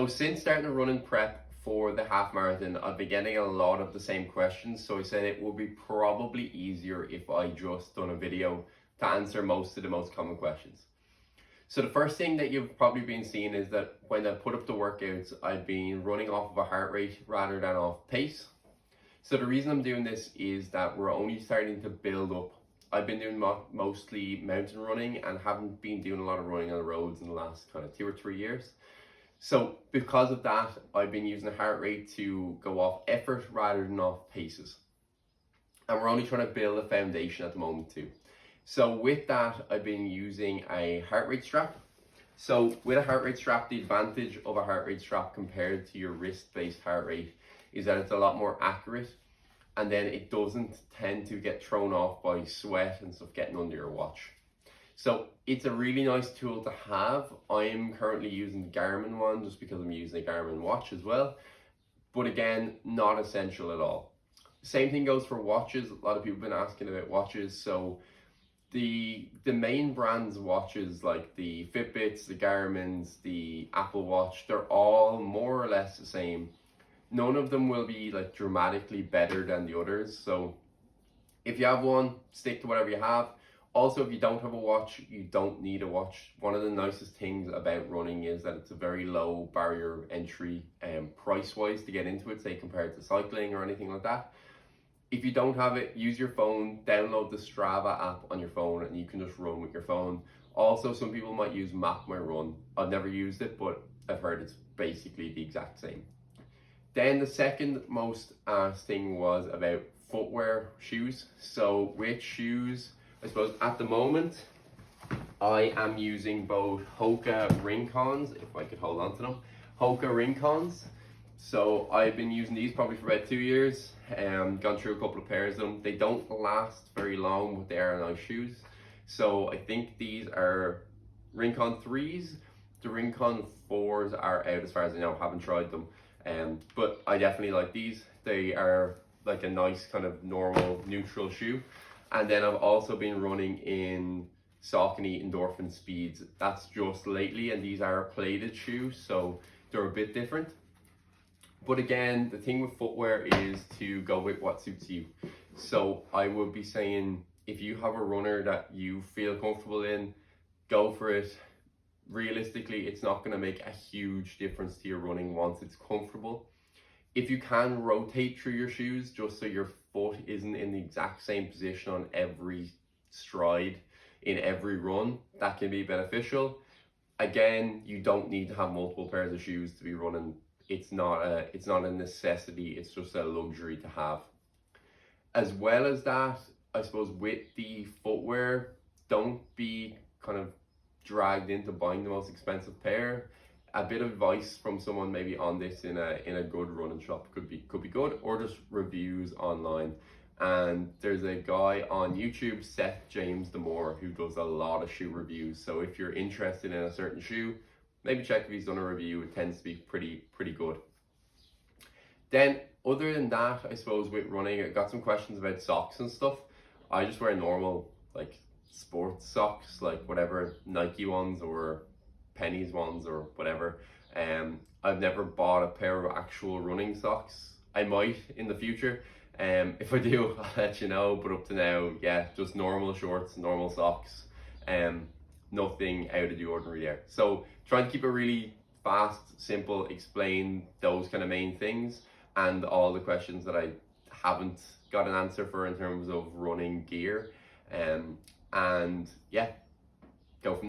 So since starting the running prep for the half marathon, I've been getting a lot of the same questions. So I said it would be probably easier if I just done a video to answer most of the most common questions. So the first thing that you've probably been seeing is that when I put up the workouts, I've been running off of a heart rate rather than off pace. So the reason I'm doing this is that we're only starting to build up. I've been doing mostly mountain running and haven't been doing a lot of running on the roads in the last kind of 2 or 3 years. So because of that, I've been using the heart rate to go off effort rather than off paces. And we're only trying to build a foundation at the moment too. So with that, I've been using a heart rate strap. So with a heart rate strap, the advantage of a heart rate strap compared to your wrist-based heart rate is that it's a lot more accurate, and then it doesn't tend to get thrown off by sweat and stuff getting under your watch. So it's a really nice tool to have. I'm currently using the Garmin one just because I'm using a Garmin watch as well. But again, not essential at all. Same thing goes for watches. A lot of people have been asking about watches. So the main brands watches like the Fitbits, the Garmin's, the Apple Watch, they're all more or less the same. None of them will be like dramatically better than the others. So if you have one, stick to whatever you have. Also, if you don't have a watch, you don't need a watch. One of the nicest things about running is that it's a very low barrier entry price-wise to get into it, say compared to cycling or anything like that. If you don't have it, use your phone, download the Strava app on your phone, and you can just run with your phone. Also, some people might use Map My Run. I've never used it, but I've heard it's basically the exact same. Then the second most asked thing was about footwear, shoes. So with shoes, I suppose at the moment, I am using both Hoka Rincons, if I could hold on to them, Hoka Rincons. So I've been using these probably for about 2 years, gone through a couple of pairs of them. They don't last very long, but they are nice shoes. So I think these are Rincon 3s. The Rincon 4s are out as far as I know, haven't tried them. But I definitely like these. They are like a nice kind of normal neutral shoe. And then I've also been running in Saucony Endorphin Speeds. That's just lately, and these are plated shoes, so they're a bit different. But again, the thing with footwear is to go with what suits you. So I would be saying, if you have a runner that you feel comfortable in, go for it. Realistically, it's not going to make a huge difference to your running once it's comfortable. If you can rotate through your shoes just so your foot isn't in the exact same position on every stride in every run, that can be beneficial. Again, you don't need to have multiple pairs of shoes to be running. It's not a necessity, it's just a luxury to have. As well as that, I suppose with the footwear, don't be kind of dragged into buying the most expensive pair. A bit of advice from someone maybe on this in a good running shop could be good, or just reviews online. And there's a guy on YouTube, Seth James Damore, who does a lot of shoe reviews. So if you're interested in a certain shoe, maybe check if he's done a review. It tends to be pretty good. Then other than that, I suppose with running, I got some questions about socks and stuff. I just wear normal like sports socks, like whatever Nike ones or Pennies ones or whatever. I've never bought a pair of actual running socks. I might in the future. If I do, I'll let you know. But up to now, yeah, just normal shorts, normal socks. Nothing out of the ordinary there. So trying to keep it really fast, simple, explain those kind of main things and all the questions that I haven't got an answer for in terms of running gear. And yeah, go from there.